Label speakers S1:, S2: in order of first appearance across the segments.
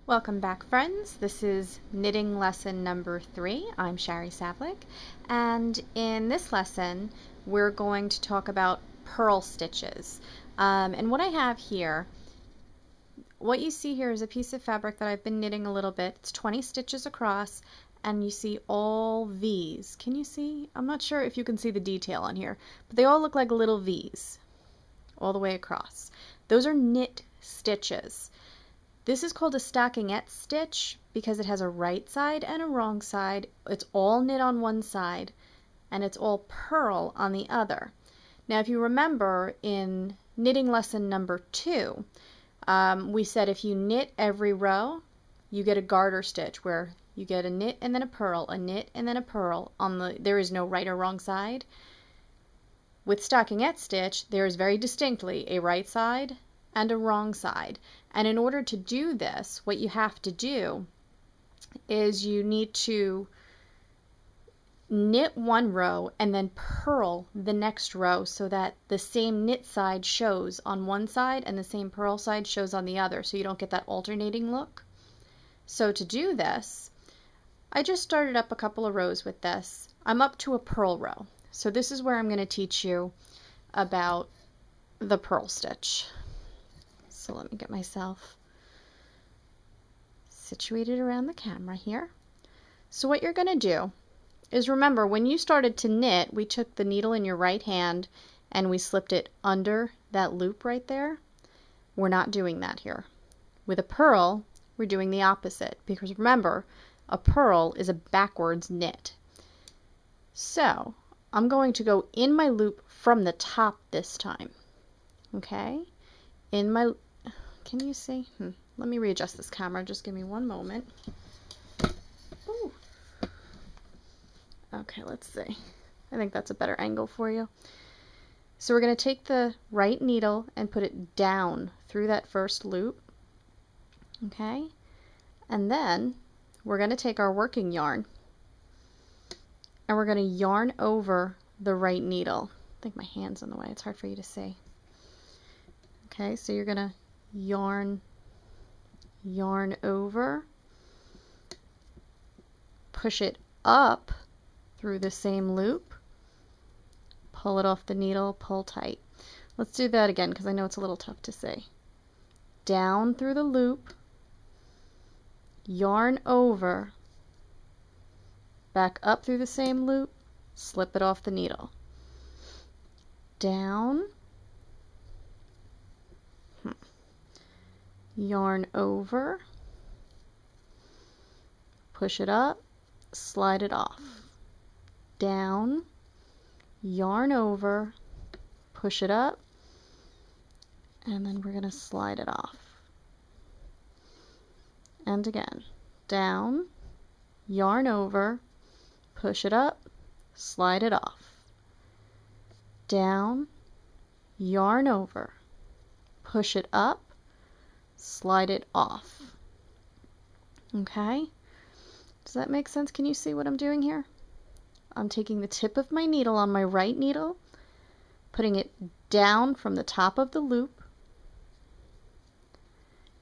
S1: Welcome back, friends. This is knitting lesson number 3. I'm Shari Savlik, and in this lesson we're going to talk about purl stitches. And what I have here, what you see here is a piece of fabric that I've been knitting a little bit. It's 20 stitches across, and you see all V's. Can you see? I'm not sure if you can see the detail on here, but they all look like little V's all the way across. Those are knit stitches. This is called a stockinette stitch because it has a right side and a wrong side. It's all knit on one side and it's all purl on the other. Now if you remember in knitting lesson number 2, we said if you knit every row, you get a garter stitch where you get a knit and then a purl, a knit and then a purl. There is no right or wrong side. With stockinette stitch, there is very distinctly a right side and a wrong side. And in order to do this, what you have to do is you need to knit one row and then purl the next row so that the same knit side shows on one side and the same purl side shows on the other, so you don't get that alternating look. So to do this, I just started up a couple of rows with this. I'm up to a purl row. So this is where I'm going to teach you about the purl stitch. So let me get myself situated around the camera here. So what you're going to do is, remember, when you started to knit, we took the needle in your right hand and we slipped it under that loop right there. We're not doing that here. With a purl, we're doing the opposite, because remember, a purl is a backwards knit. So I'm going to go in my loop from the top this time. Okay? Can you see? Let me readjust this camera. Just give me one moment. Ooh. Okay, let's see. I think that's a better angle for you. So we're going to take the right needle and put it down through that first loop. Okay? And then we're going to take our working yarn and we're going to yarn over the right needle. I think my hand's in the way. It's hard for you to see. Okay, so you're going to yarn over, push it up through the same loop, pull it off the needle, pull tight. Let's do that again because I know it's a little tough to see. Down through the loop, yarn over, back up through the same loop, slip it off the needle. Down, yarn over, push it up, slide it off. Down, yarn over, push it up, and then we're going to slide it off. And again, down, yarn over, push it up, slide it off. Down, yarn over, push it up, slide it off. Okay? Does that make sense? Can you see what I'm doing here? I'm taking the tip of my needle on my right needle, putting it down from the top of the loop,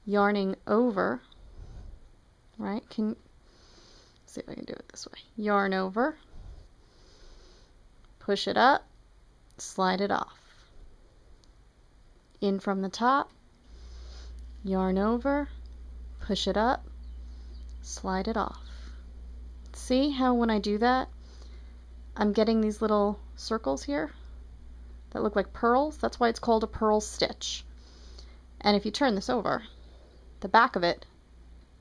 S1: yarning over, right? Let's see if I can do it this way. Yarn over, push it up, slide it off. In from the top, yarn over, push it up, slide it off. See how when I do that, I'm getting these little circles here that look like purls? That's why it's called a purl stitch. And if you turn this over, the back of it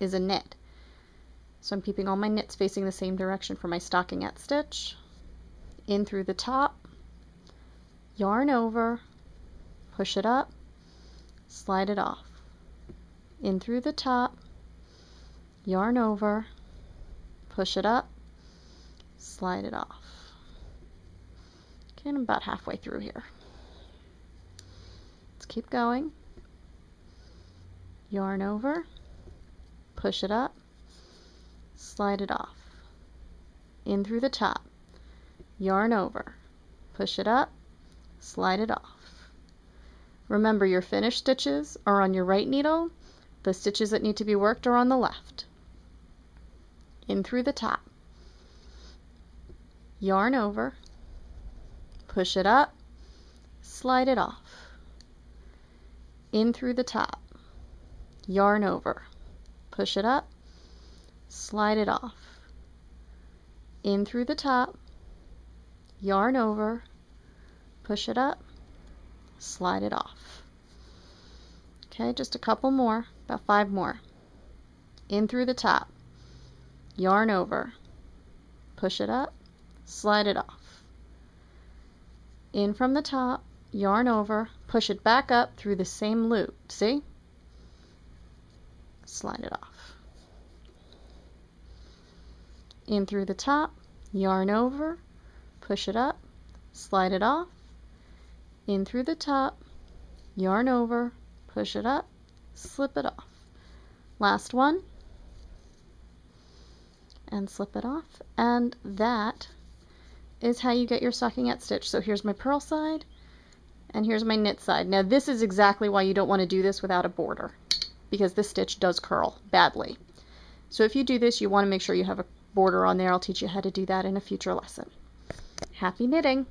S1: is a knit. So I'm keeping all my knits facing the same direction for my stockinette stitch. In through the top, yarn over, push it up, slide it off. In through the top, yarn over, push it up, slide it off. Okay, I'm about halfway through here. Let's keep going. Yarn over, push it up, slide it off. In through the top, yarn over, push it up, slide it off. Remember, your finished stitches are on your right needle, The stitches that need to be worked are on the left. In through the top, yarn over, push it up, slide it off. In through the top, yarn over, push it up, slide it off. In through the top, yarn over, push it up, slide it off. Okay, just a couple more, about 5 more. In through the top, yarn over, push it up, slide it off. In from the top, yarn over, push it back up through the same loop, see? Slide it off. In through the top, yarn over, push it up, slide it off. In through the top, yarn over, push it up, slip it off. Last one, and slip it off, and that is how you get your stockinette stitch. So here's my purl side, and here's my knit side. Now this is exactly why you don't want to do this without a border, because this stitch does curl badly. So if you do this, you want to make sure you have a border on there. I'll teach you how to do that in a future lesson. Happy knitting!